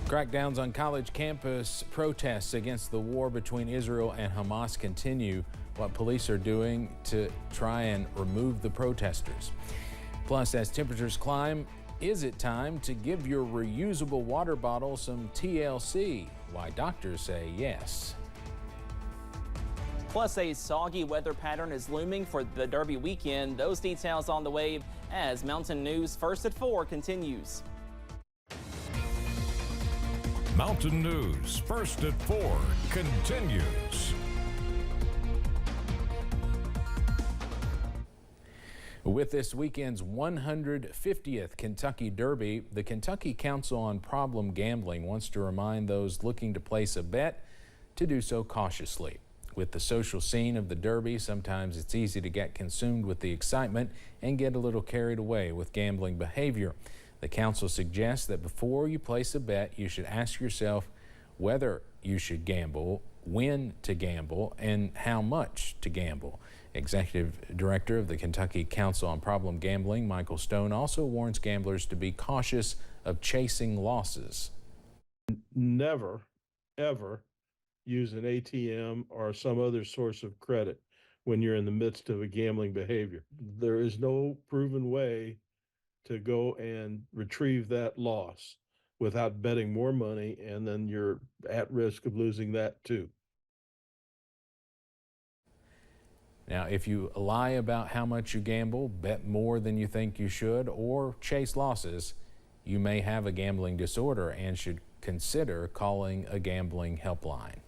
Crackdowns on college campus protests against the war between Israel and Hamas continue. What police are doing to try and remove the protesters. Plus, as temperatures climb, is it time to give your reusable water bottle some TLC? Why doctors say yes. Plus, a soggy weather pattern is looming for the Derby weekend. Those details on the way as Mountain News First at 4 continues. Mountain News First at 4 continues. With this weekend's 150th Kentucky Derby, the Kentucky Council on Problem Gambling wants to remind those looking to place a bet to do so cautiously. With the social scene of the Derby, sometimes it's easy to get consumed with the excitement and get a little carried away with gambling behavior. The council suggests that before you place a bet, you should ask yourself whether you should gamble, when to gamble, and how much to gamble. Executive Director of the Kentucky Council on Problem Gambling, Michael Stone, also warns gamblers to be cautious of chasing losses. Never, ever use an ATM or some other source of credit when you're in the midst of a gambling behavior. There is no proven way to go and retrieve that loss without betting more money, and then you're at risk of losing that too. Now, if you lie about how much you gamble, bet more than you think you should, or chase losses, you may have a gambling disorder and should consider calling a gambling helpline.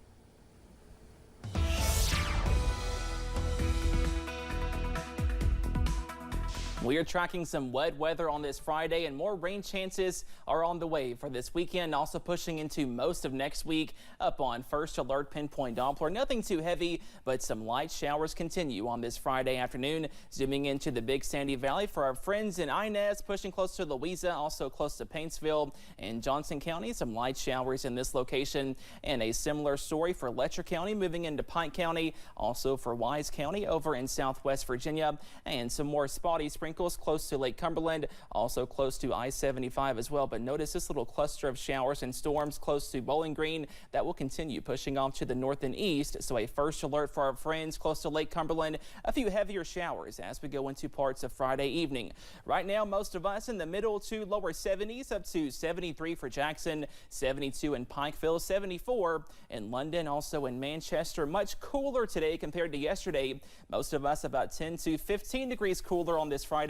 We are tracking some wet weather on this Friday, and more rain chances are on the way for this weekend, also pushing into most of next week. Up on First Alert Pinpoint Doppler, nothing too heavy, but some light showers continue on this Friday afternoon. Zooming into the Big Sandy Valley for our friends in Inez, pushing close to Louisa, also close to Paintsville and Johnson County. Some light showers in this location, and a similar story for Letcher County, moving into Pike County, also for Wise County over in Southwest Virginia, and some more spotty sprinkles close to Lake Cumberland, also close to I-95 as well. But notice this little cluster of showers and storms close to Bowling Green that will continue pushing off to the north and east. So a first alert for our friends close to Lake Cumberland. A few heavier showers as we go into parts of Friday evening. Right now, most of us in the middle to lower 70s, up to 73 for Jackson, 72 in Pikeville, 74 in London, also in Manchester. Much cooler today compared to yesterday. Most of us about 10 to 15 degrees cooler on this Friday,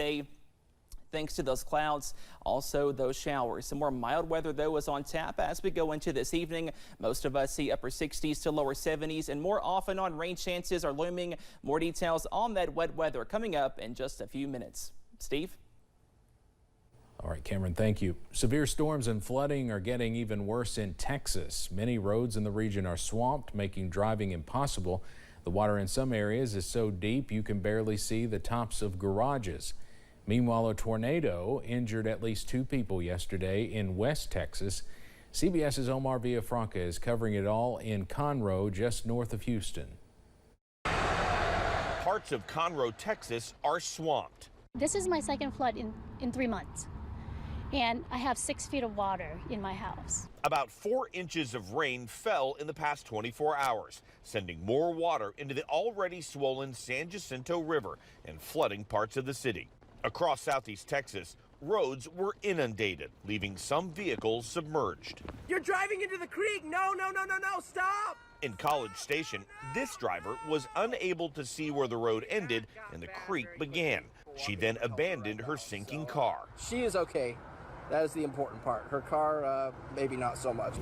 thanks to those clouds, also those showers. Some more mild weather, though, is on tap as we go into this evening. Most of us see upper 60s to lower 70s, and more off and on rain chances are looming. More details on that wet weather coming up in just a few minutes. Steve? All right, Cameron, thank you. Severe storms and flooding are getting even worse in Texas. Many roads in the region are swamped, making driving impossible. The water in some areas is so deep you can barely see the tops of garages. Meanwhile, a tornado injured at least 2 people yesterday in West Texas. CBS's Omar Villafranca is covering it all in Conroe, just north of Houston. Parts of Conroe, Texas are swamped. This is my second flood in 3 months, and I have 6 feet of water in my house. About 4 inches of rain fell in the past 24 hours, sending more water into the already swollen San Jacinto River and flooding parts of the city. Across southeast Texas, roads were inundated, leaving some vehicles submerged. You're driving into the creek. No, stop. In College Station, this driver was unable to see where the road ended and the creek began. She then abandoned her sinking car. She is okay. That is the important part. Her car, maybe not so much.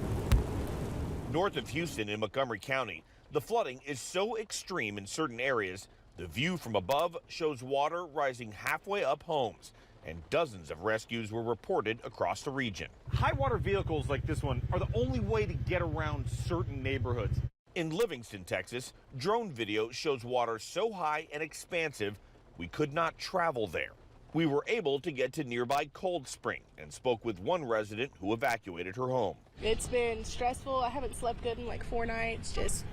North of Houston in Montgomery County, the flooding is so extreme in certain areas, the view from above shows water rising halfway up homes, and dozens of rescues were reported across the region. High water vehicles like this one are the only way to get around certain neighborhoods. In Livingston, Texas, drone video shows water so high and expansive we could not travel there. We were able to get to nearby Cold Spring and spoke with one resident who evacuated her home. It's been stressful. I haven't slept good in like 4 nights, just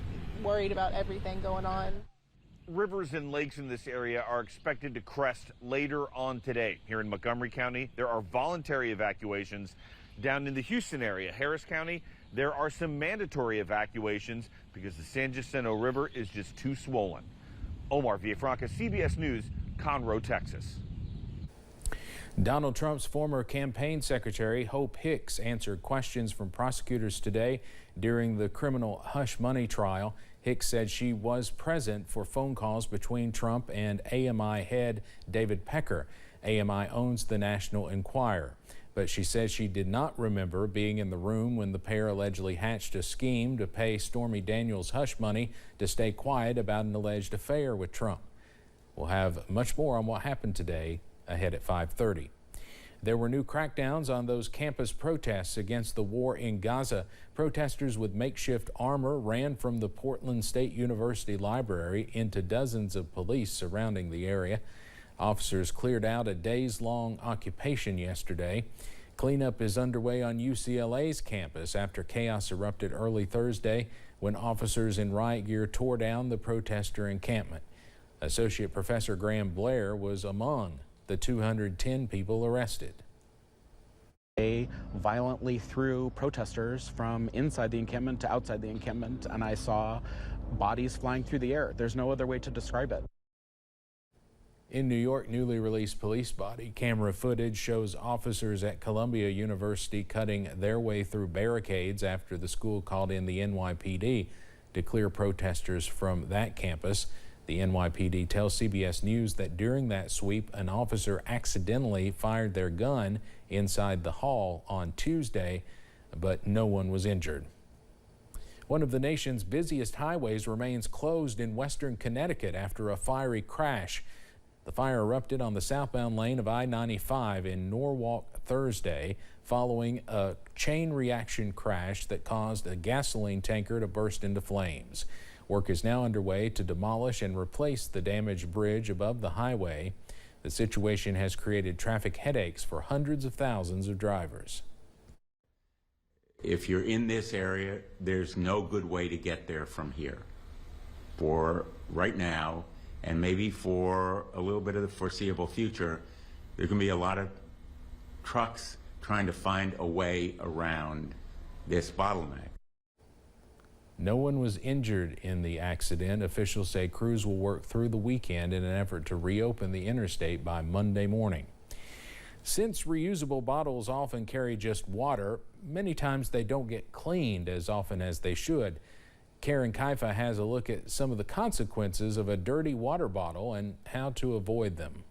worried about everything going on. Rivers and lakes in this area are expected to crest later on today. Here in Montgomery County, there are voluntary evacuations Down in the Houston area, Harris County, there are some mandatory evacuations because the San Jacinto River is just too swollen. Omar Villafranca, CBS News, Conroe, Texas. Donald Trump's former campaign secretary, Hope Hicks, answered questions from prosecutors today during the criminal hush money trial. Hicks said she was present for phone calls between Trump and AMI head David Pecker. AMI owns the National Enquirer, but she says she did not remember being in the room when the pair allegedly hatched a scheme to pay Stormy Daniels hush money to stay quiet about an alleged affair with Trump. We'll have much more on what happened today ahead at 5:30. There were new crackdowns on those campus protests against the war in Gaza. Protesters with makeshift armor ran from the Portland State University Library into dozens of police surrounding the area. Officers cleared out a days-long occupation yesterday. Cleanup is underway on UCLA's campus after chaos erupted early Thursday when officers in riot gear tore down the protester encampment. Associate Professor Graham Blair was among the 210 people arrested. They violently threw protesters from inside the encampment to outside the encampment, and I saw bodies flying through the air. There's no other way to describe it. In New York, newly released police body camera footage shows officers at Columbia University cutting their way through barricades after the school called in the NYPD to clear protesters from that campus. The NYPD tells CBS News that during that sweep, an officer accidentally fired their gun inside the hall on Tuesday, but no one was injured. One of the nation's busiest highways remains closed in western Connecticut after a fiery crash. The fire erupted on the southbound lane of I95 in Norwalk Thursday following a chain reaction crash that caused a gasoline tanker to burst into flames. Work is now underway to demolish and replace the damaged bridge above the highway. The situation has created traffic headaches for hundreds of thousands of drivers. If you're in this area, there's no good way to get there from here. For right now, and maybe for a little bit of the foreseeable future, there can be a lot of trucks trying to find a way around this bottleneck. No one was injured in the accident. Officials say crews will work through the weekend in an effort to reopen the interstate by Monday morning. Since reusable bottles often carry just water, many times they don't get cleaned as often as they should. Karen Kaifa has a look at some of the consequences of a dirty water bottle and how to avoid them.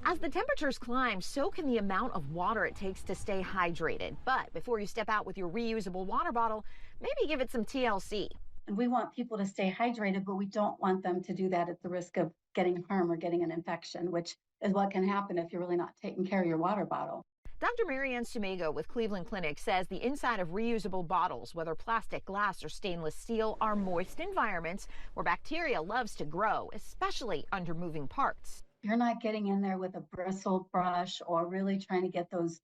As the temperatures climb, so can the amount of water it takes to stay hydrated. But before you step out with your reusable water bottle, maybe give it some TLC. And we want people to stay hydrated, but we don't want them to do that at the risk of getting harm or getting an infection, which is what can happen if you're really not taking care of your water bottle. Dr. Marianne Sumego with Cleveland Clinic says the inside of reusable bottles, whether plastic, glass, or stainless steel, are moist environments where bacteria loves to grow, especially under moving parts. You're not getting in there with a bristle brush or really trying to get those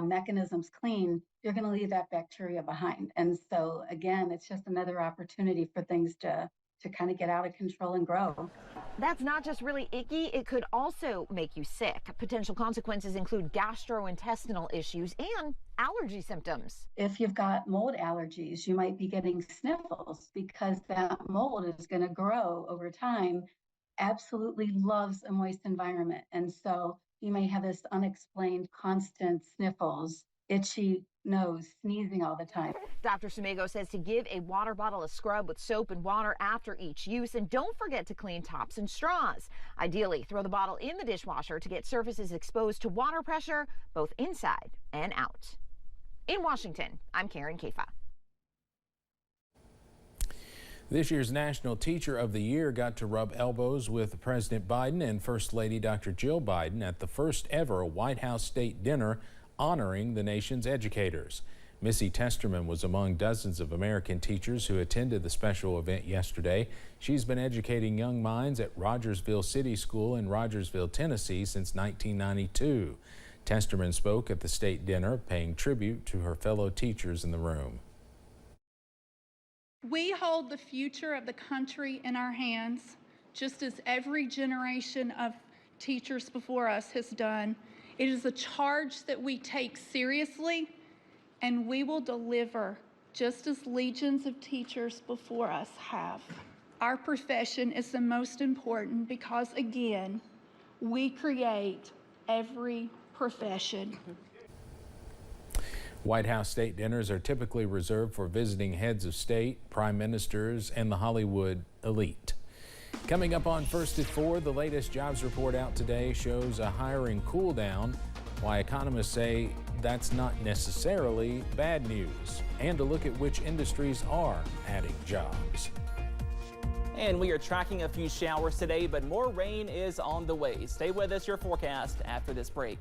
mechanisms clean. You're going to leave that bacteria behind. And so, again, it's just another opportunity for things to kind of get out of control and grow. That's not just really icky, it could also make you sick. Potential consequences include gastrointestinal issues and allergy symptoms. If you've got mold allergies, you might be getting sniffles because that mold is going to grow over time. Absolutely loves a moist environment. And so you may have this unexplained constant sniffles, itchy nose, sneezing all the time. Dr. Sumego says to give a water bottle a scrub with soap and water after each use, and don't forget to clean tops and straws. Ideally, throw the bottle in the dishwasher to get surfaces exposed to water pressure, both inside and out. In Washington, I'm Karen Kaifa. This year's National Teacher of the Year got to rub elbows with President Biden and First Lady Dr. Jill Biden at the first ever White House State Dinner honoring the nation's educators. Missy Testerman was among dozens of American teachers who attended the special event yesterday. She's been educating young minds at Rogersville City School in Rogersville, Tennessee since 1992. Testerman spoke at the state dinner, paying tribute to her fellow teachers in the room. We hold the future of the country in our hands, just as every generation of teachers before us has done. It is a charge that we take seriously, and we will deliver just as legions of teachers before us have. Our profession is the most important because, again, we create every profession. White House state dinners are typically reserved for visiting heads of state, prime ministers, and the Hollywood elite. Coming up on First at 4, the latest jobs report out today shows a hiring cool down, why economists say that's not necessarily bad news, and a look at which industries are adding jobs. And we are tracking a few showers today, but more rain is on the way. Stay with us, your forecast after this break.